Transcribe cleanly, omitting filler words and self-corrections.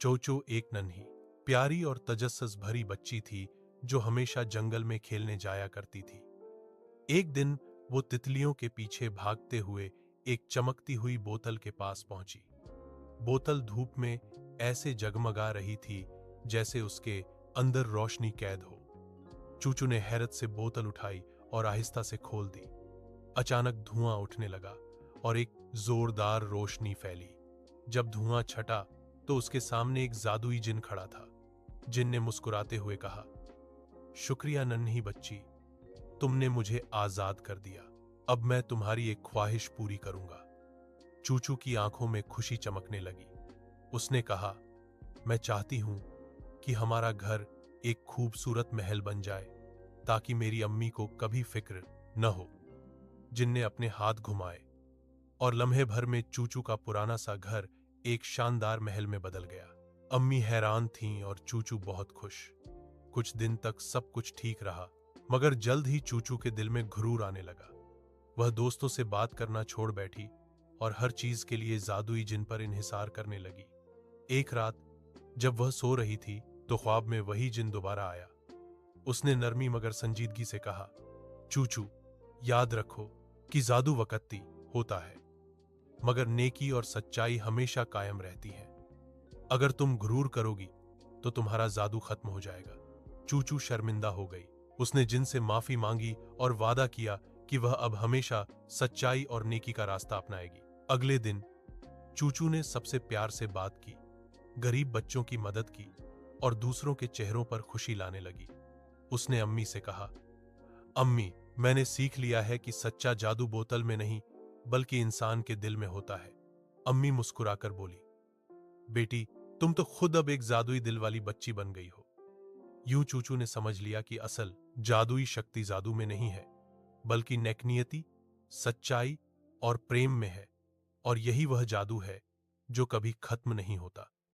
Cho Cho एक नन्ही, प्यारी और तजस्सुस भरी बच्ची थी जो हमेशा जंगल में खेलने जाया करती थी। एक दिन वो तितलियों के पीछे भागते हुए एक चमकती हुई बोतल के पास पहुंची। बोतल धूप में ऐसे जगमगा रही थी जैसे उसके अंदर रोशनी कैद हो। चूचू ने हैरत से बोतल उठाई और आहिस्ता से खोल दी। अचानक धुआं उठने लगा और एक जोरदार रोशनी फैली। जब धुआं छटा तो उसके सामने एक जादुई जिन खड़ा था। जिन ने मुस्कुराते हुए कहा, शुक्रिया नन्ही बच्ची, तुमने मुझे आजाद कर दिया। अब मैं तुम्हारी एक ख्वाहिश पूरी करूंगा। चूचू की आंखों में खुशी चमकने लगी। उसने कहा, मैं चाहती हूं कि हमारा घर एक खूबसूरत महल बन जाए ताकि मेरी अम्मी को कभी फिक्र न हो। जिन ने अपने हाथ घुमाए और लम्हे भर में चूचू का पुराना सा घर एक शानदार महल में बदल गया। अम्मी हैरान थीं और चूचू बहुत खुश। कुछ दिन तक सब कुछ ठीक रहा, मगर जल्द ही चूचू के दिल में घुरूर आने लगा। वह दोस्तों से बात करना छोड़ बैठी और हर चीज के लिए जादुई जिन पर इन्हिसार करने लगी। एक रात जब वह सो रही थी तो ख्वाब में वही जिन दोबारा आया। उसने नरमी मगर संजीदगी से कहा, चूचू, याद रखो कि जादू वक्ती होता है, मगर नेकी और सच्चाई हमेशा कायम रहती है। अगर तुम गुरूर करोगी तो तुम्हारा जादू खत्म हो जाएगा। चूचू शर्मिंदा हो गई। उसने जिन से माफी मांगी और वादा किया कि वह अब हमेशा सच्चाई और नेकी का रास्ता अपनाएगी। अगले दिन चूचू ने सबसे प्यार से बात की, गरीब बच्चों की मदद की और दूसरों के चेहरों पर खुशी लाने लगी। उसने अम्मी से कहा, अम्मी, मैंने सीख लिया है कि सच्चा जादू बोतल में नहीं बल्कि इंसान के दिल में होता है। अम्मी मुस्कुराकर बोली, बेटी, तुम तो खुद अब एक जादुई दिल वाली बच्ची बन गई हो। यूं चूचू ने समझ लिया कि असल जादुई शक्ति जादू में नहीं है बल्कि नेकनियति, सच्चाई और प्रेम में है, और यही वह जादू है जो कभी खत्म नहीं होता।